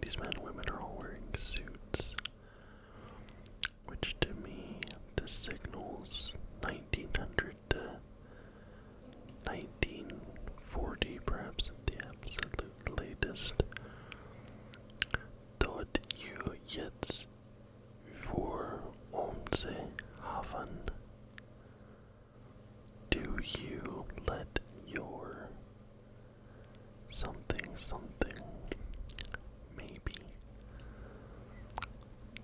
these men and women are all wearing suits, which to me, this signals 1900 to 1940, perhaps at the absolute latest. Dort you jetzt vor uns haben? Do you let your something maybe?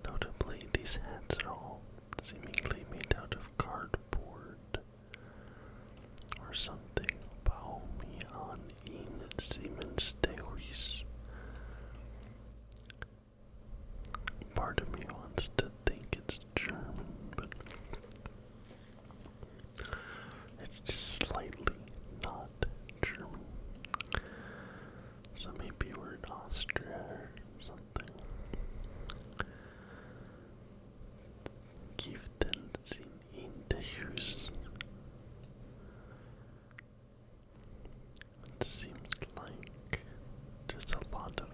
Notably, these hats are all seemingly made out of cardboard or something. Bau me an ihn Siemens Dehuis. Part of me wants to think it's German, but it's just slightly not German. So maybe we're in Austria or something. Give den Sinn in the Hus. It seems like there's a lot of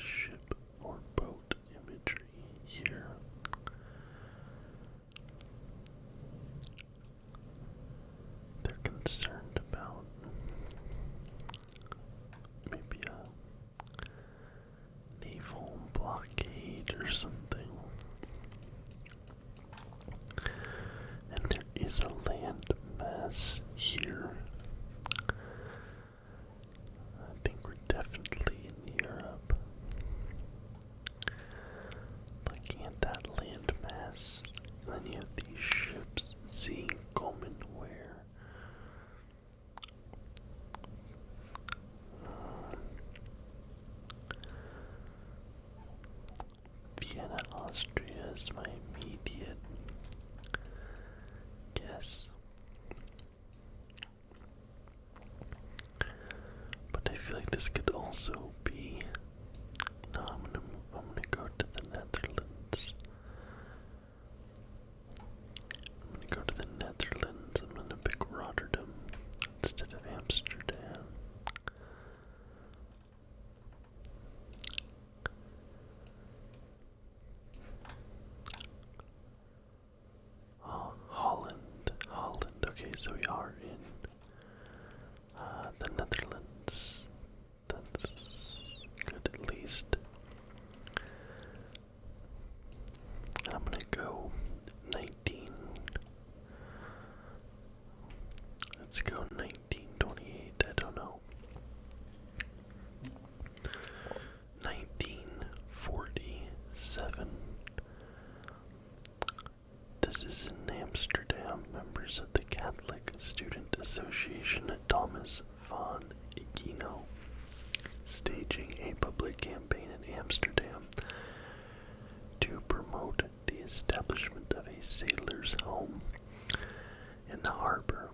ship or boat imagery here. They're concerned about maybe a naval blockade or something. And there is a landmass here. I think we're definitely in Europe. Looking at that landmass, and then you have these ships, seeing Komen where. Vienna, Austria is my immediate guess. But I feel like this could also be. No, I'm gonna go to the Netherlands. I'm gonna go to the Netherlands. I'm gonna pick Rotterdam instead of Amsterdam. Oh, Holland. Okay, so we are in the Netherlands. That's good at least. I'm gonna go 19. Let's go 1928. I don't know. 1947. This is in Amsterdam. Members of the Catholic Student Association at Thomas van Aquino staging a public campaign in Amsterdam to promote the establishment of a sailor's home in the harbor,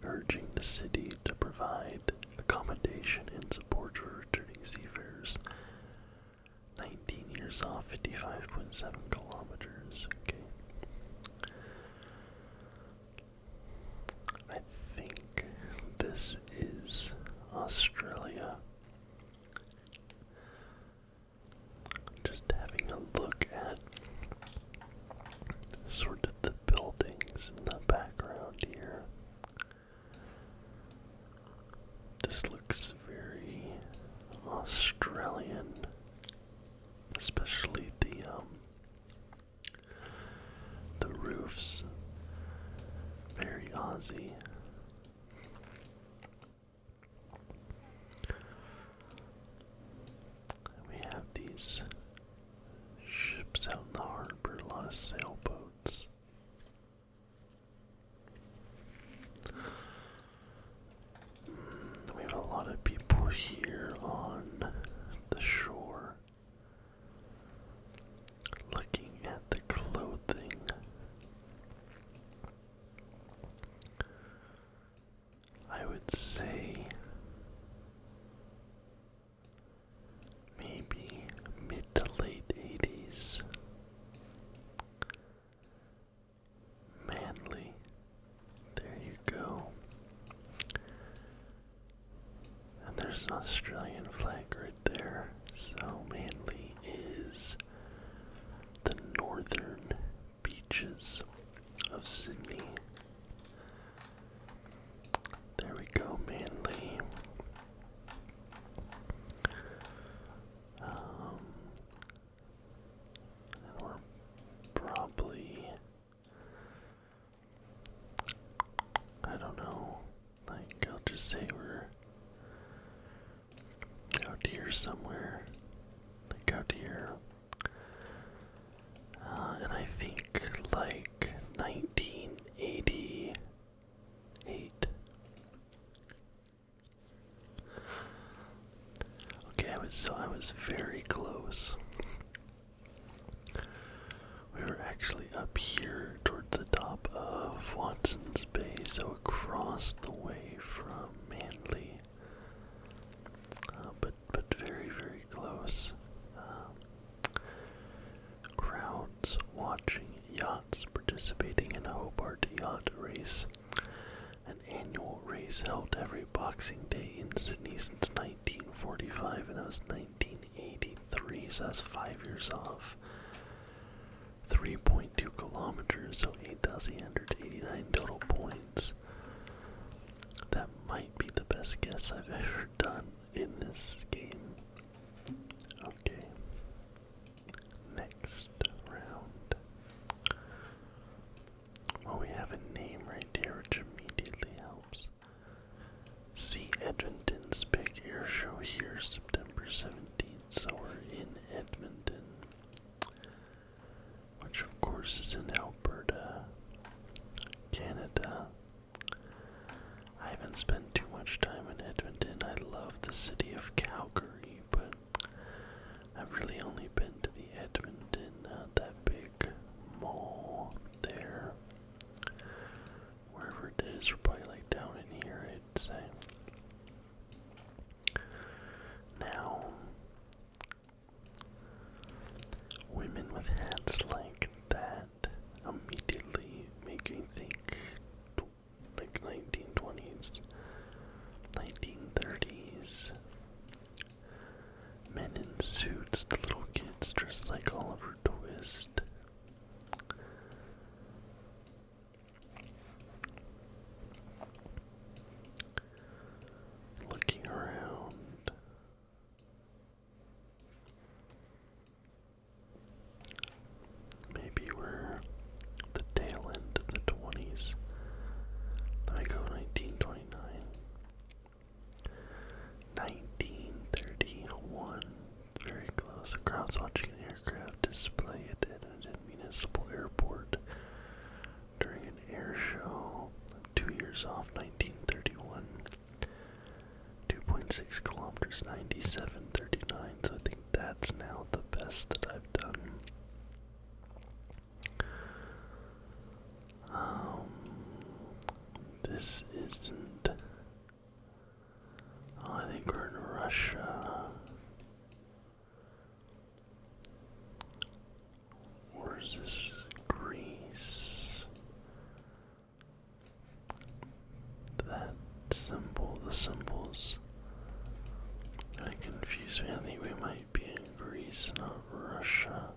urging the city to provide accommodation and support for returning seafarers. 19 years off, 55.7 kilometers. Okay. I think this is Australia. Just having a look at sort of the buildings in the background here. This looks very Australian, especially the roofs. Very Aussie. We have these ships out in the harbor, a lot of sailboats. We have a lot of people here on the shore looking at the clothing. there's an Australian flag right there. So Manly is the northern beaches of Sydney. There we go, Manly. And we're probably, I don't know, like I'll just say we're out here somewhere, like out here. And I think like 1988. Okay, I was very close. We were actually up here towards the top of Watson's Bay, so across the way from Manly. But very, very close. Crowds watching yachts participating in a Hobart yacht race, an annual race held every Boxing Day in Sydney since 1945, and that was 1983, so that's 5 years off. 3.2 kilometers, so 8,889 total points. That might be the best guess I've ever done in this game. Okay. Next round. Well, we have a name right here, which immediately helps. See Edmonton's big air show here, September 17th, so we're in Edmonton, which of course is in Alberta, Canada. I haven't spent too much time in Edmonton. I love the city of Calgary, but I've really only been to the Edmonton, that big mall there. Wherever it is, we're probably like down in here, I'd say. Now, women with hats like that immediately make me think like 1920s, 1930s. Men in suits, the little kids dressed like Oliver Twist. Looking around. Maybe we're the tail end of the 20s. Let me go 1929. 1931. Very close. The crowd's watching an aircraft display at Edmonton Municipal Airport during an air show. 2 years off, 1931. 2.6 kilometers, 97:39. So I think that's now the best that I've done. This isn't. Oh, I think we're in Russia. Or is this Greece? That symbol, the symbols kind of confuse me. I think we might be in Greece, not Russia.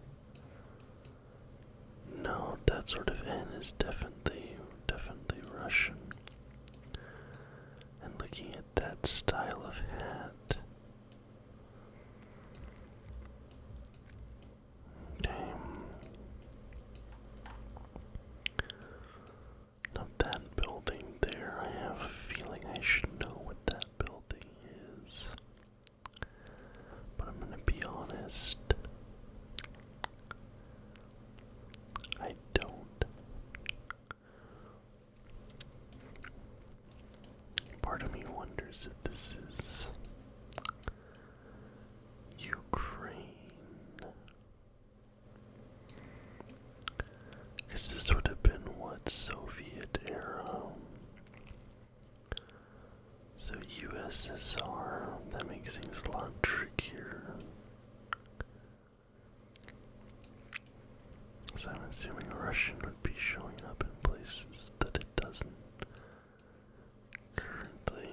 No, that sort of N is definitely Russian. And looking at that style of hat. Okay. Now that building there, I have a feeling I should know what that building is. But I'm gonna be honest. I don't. Part of me wonders if this is Ukraine. Because this would have been what, Soviet era? So USSR, that makes things a lot trickier. So I'm assuming Russian would be showing up in places that it doesn't currently.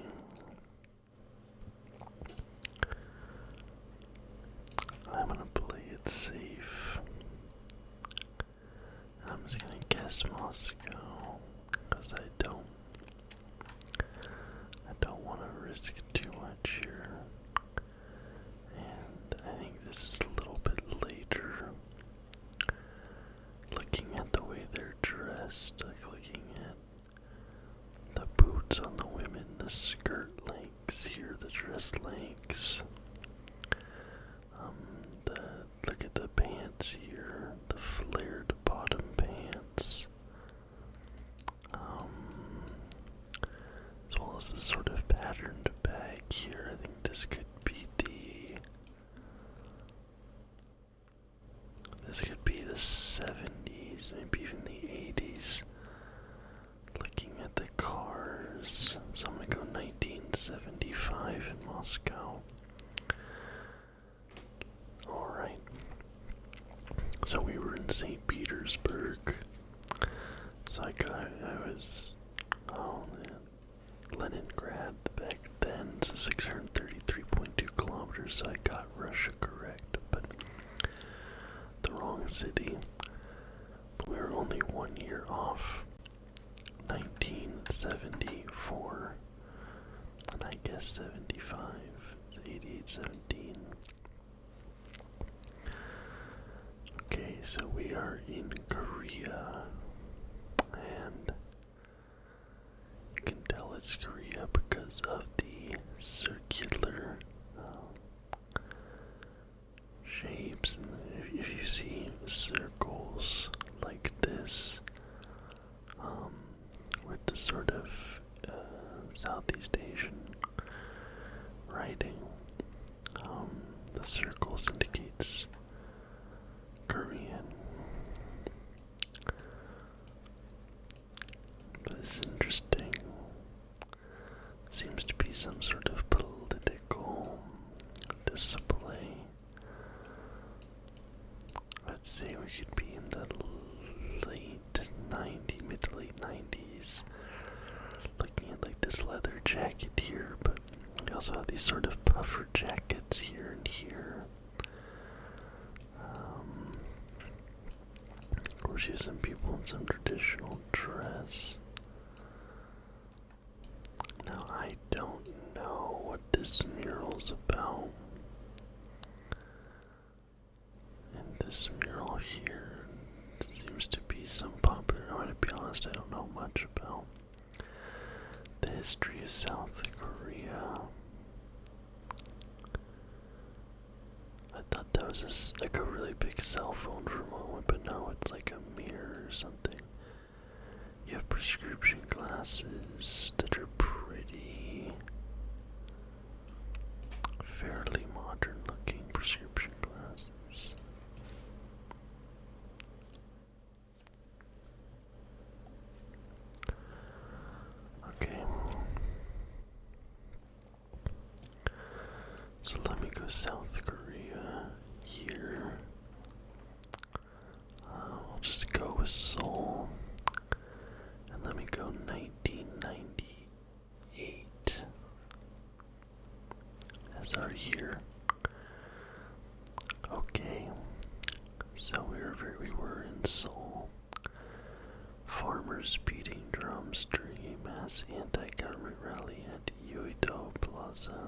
pants here, the flared bottom pants, as well as this sort of patterned bag here. I think this could be the 70s, maybe even the 80s. Looking at the cars, so I'm gonna go 1975 in Moscow. Alright. So we were in St. Petersburg. So I was Leningrad back then. So 633.2 kilometers. So I got Russia correct, but the wrong city. But we were only 1 year off. 1974. And I guess 75. It's 88, 17. Okay, so we are in Korea, and you can tell it's Korea because of the circular shapes. And if you see circles like this, with the sort of Southeast Asian writing, the circles indicates Korean. But it's interesting. Seems to be some sort of political display. I'd say we could be in the mid to late 90s. Looking at like this leather jacket here, but we also have these sort of puffer jackets here and here. Of course, you have some people in some traditional dress. Now, I don't know what this mural's about. And this mural here seems to be some popular. I'm gonna be honest, I don't know much about the history of South Korea. I thought that was like a really big cell phone for a moment, but no, it's like a mirror or something. You have prescription glasses that are pretty fairly modern looking prescription glasses. Okay. So let me go South Korea here. I'll just go with Seoul. And let me go 1998 as our year. Okay. So we were in Seoul. Farmers beating drums during a mass anti-government rally at Uido Plaza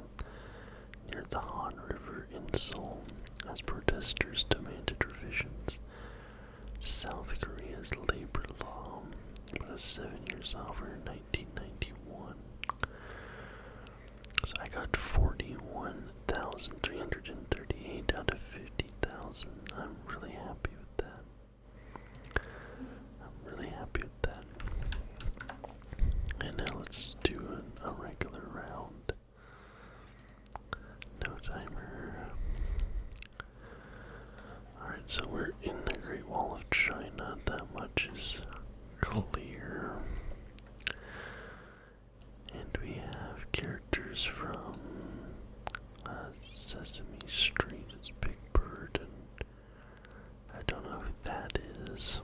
near the Han River in Seoul as protesters demanded revisions to South Korea's labor law, but was 7 years over in 1991. So I got 41,338 out of 50,000. I'm really happy with that. I'm really happy with that. And now let's do a regular round. No timer. Alright, so we're in the Great Wall of China. That much is clear. And we have characters from Sesame Street. It's Big Bird, and I don't know who that is.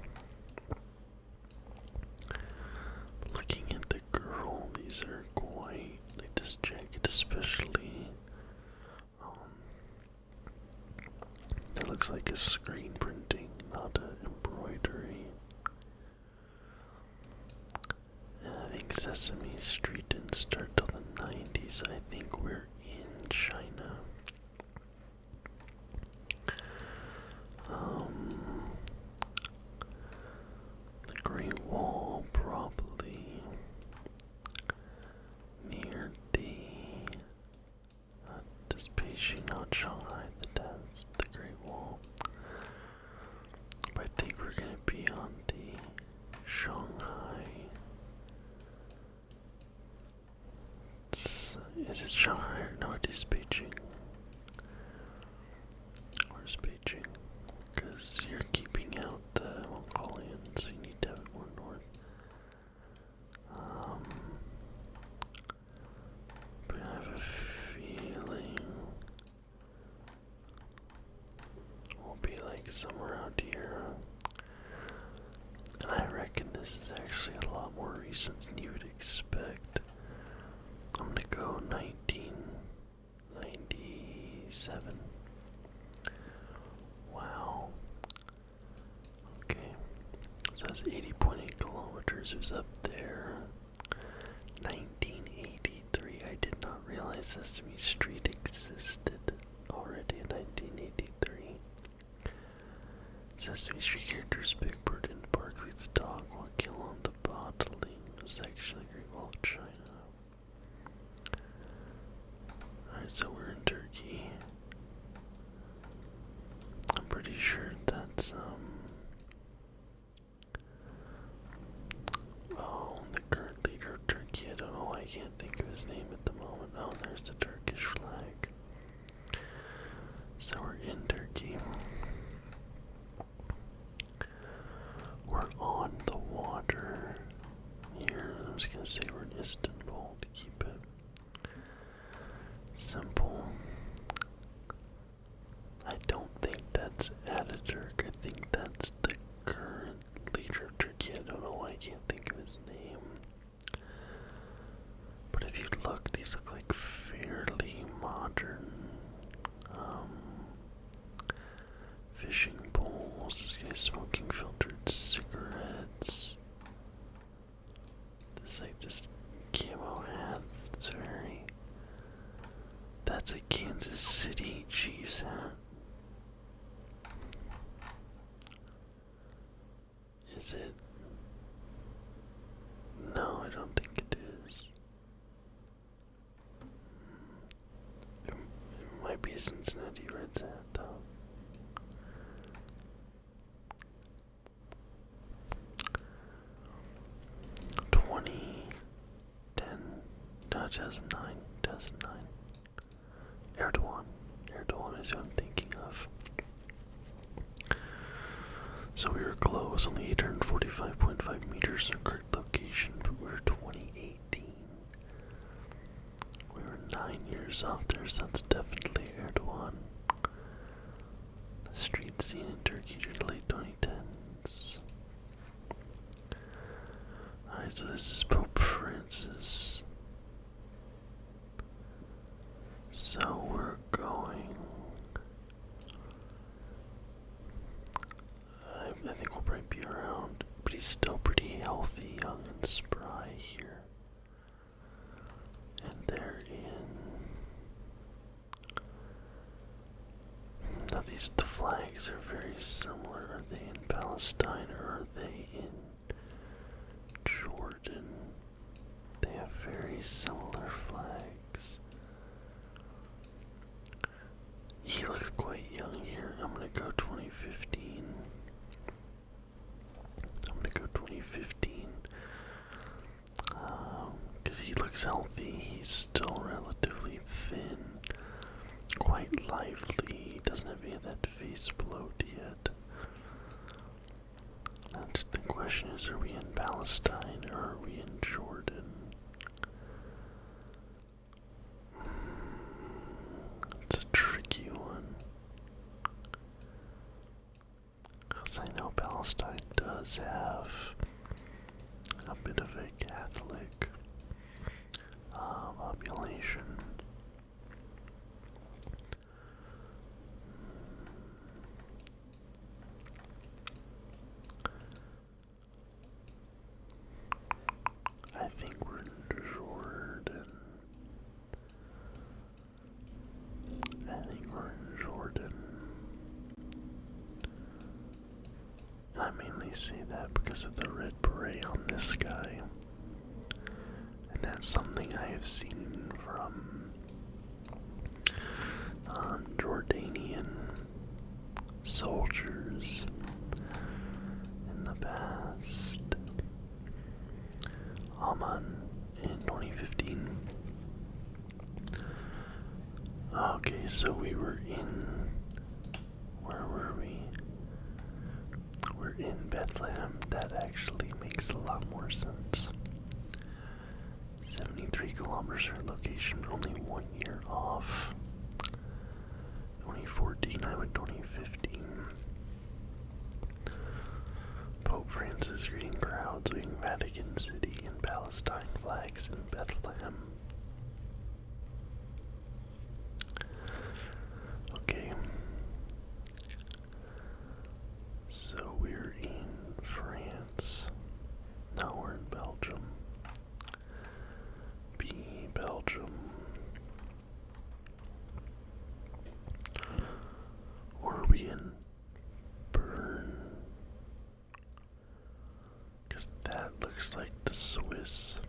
Looking at the girl, these are quite, like this jacket especially. It looks like a screen printing, not an embroidery. And I think Sesame Street didn't start till the 90s. I think we're in China. The Great Wall, probably near the does Beijing, not Shanghai, that's the Great Wall. somewhere out here. And I reckon this is actually a lot more recent than you would expect. I'm gonna go 1997. Wow. Okay. So that's 80.8 kilometers. It was up there. 1983. I did not realize Sesame Street existed already in 1983. Sesame Street characters Big Bird and Barkley's dog will kill on the bottling was actually Great Wall of China. Alright, so we're in Turkey. I'm pretty sure that's oh, the current leader of Turkey. I don't know why I can't think of his name at the moment. Oh, there's the Turkish flag. So we're in Turkey. We're on the water here. I'm just gonna say we're in Istanbul to keep it simple. I don't think that's Ataturk. I think that's the current leader of Turkey. I don't know why I can't think of his name. But if you look, these look like fairly modern fishing poles. This guy's smoking filtered cigarettes. This like this camo hat. That's a Kansas City Chiefs hat. Is it? No, I don't think it is. It might be a Cincinnati Reds hat, though. No, 2009. Erdogan is who I'm thinking of. So we were close, only 845.5 meters in correct location, but we were 2018. We were 9 years off there, so that's definitely Erdogan. The street scene in Turkey during the late 2010s. Alright, so this is Pope Francis. So we're going. I think we'll probably be around, but he's still pretty healthy, young and spry here. And they're in. Now the flags are very similar. Are they in Palestine or are they in Jordan? They have very similar flags. He looks quite young here. I'm gonna go 2015. Because he looks healthy. He's still relatively thin. Quite lively. He doesn't have any of that face bloat yet. Now the question is, are we in Palestine or are we in Jordan? It's a tricky one. Because I know Palestine does have a bit of a Catholic population. I think we're in Jordan. And I mainly say that because of the red beret on this guy. And that's something I have seen from Jordanian soldiers in the past. Amman in 2015. Okay, so we were in. Where were we? We're in Bethlehem. That actually makes a lot more sense. 73 kilometers from location, only 1 year off. 2014, I went 2015. the Swiss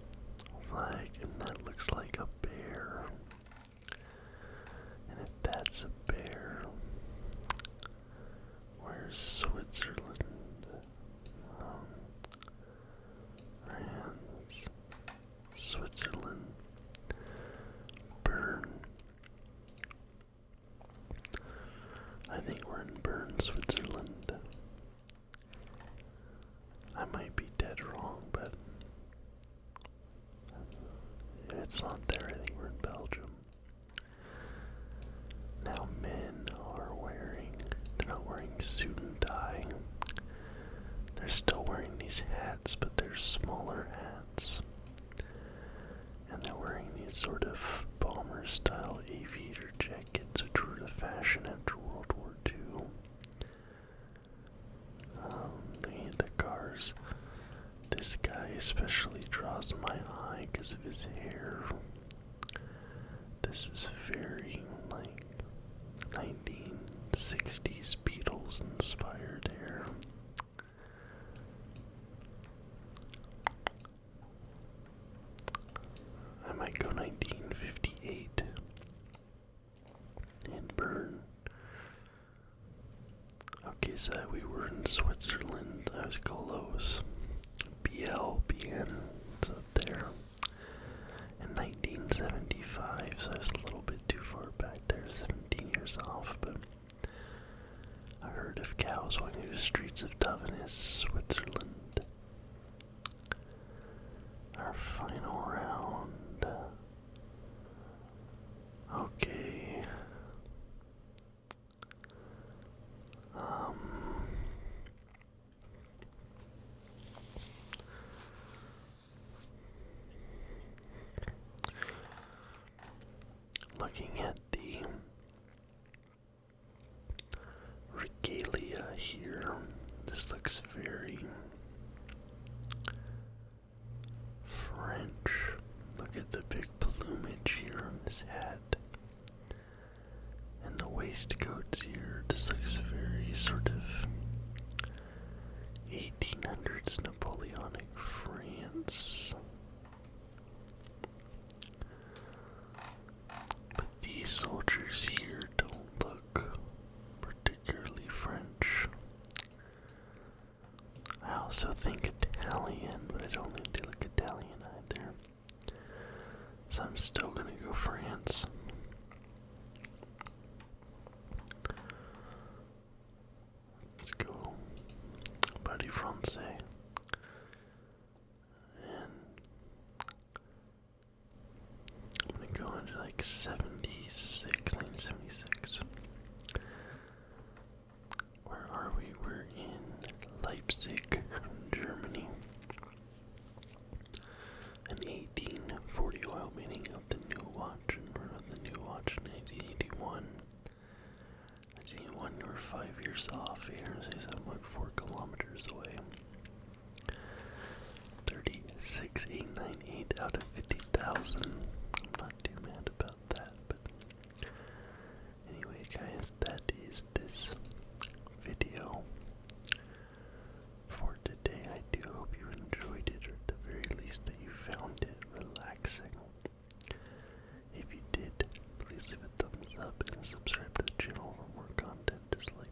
flag, and that looks like a bear. And if that's a bear, where's Switzerland? France, Switzerland, Bern. I think we're in Bern, Switzerland. I might be dead wrong, but if it's not there, I think we're in Belgium. Now men are they're not wearing suit and tie. They're still wearing these hats, but they're smaller hats. And they're wearing these sort of bomber-style aviator jackets, which were the fashion after World War II. Looking at the cars, this guy especially draws my eye because of his hair. This is very, 1960s Beatles-inspired hair. I might go 1958 in Bern. Okay, so we were in Switzerland. I was close. BN is up there. In 1975, so I was a little bit too far back there, 17 years off, but a herd of cows walking through the streets of Davos, Switzerland. Our final round. Okay. Looking at the regalia here, this looks very French. Look at the big plumage here on this hat. And the waistcoats here. This looks very sort of 1800s Napoleonic France. But these soldiers here don't look particularly French. I also think Italian, but I don't think they look Italian either. So I'm still gonna go France. Let's go Party Francais. And I'm gonna go into 1976. Where are we? We're in Leipzig, Germany. An 1840 oil meeting of the new watch, and we're on the new watch in 1881. 1981, you were 5 years off, 867.4 kilometers away. 36,898 out of 50,000. I'm not too mad about that, but anyway, guys, that is this video for today. I do hope you enjoyed it, or at the very least that you found it relaxing. If you did, please leave a thumbs up and subscribe to the channel for more content just like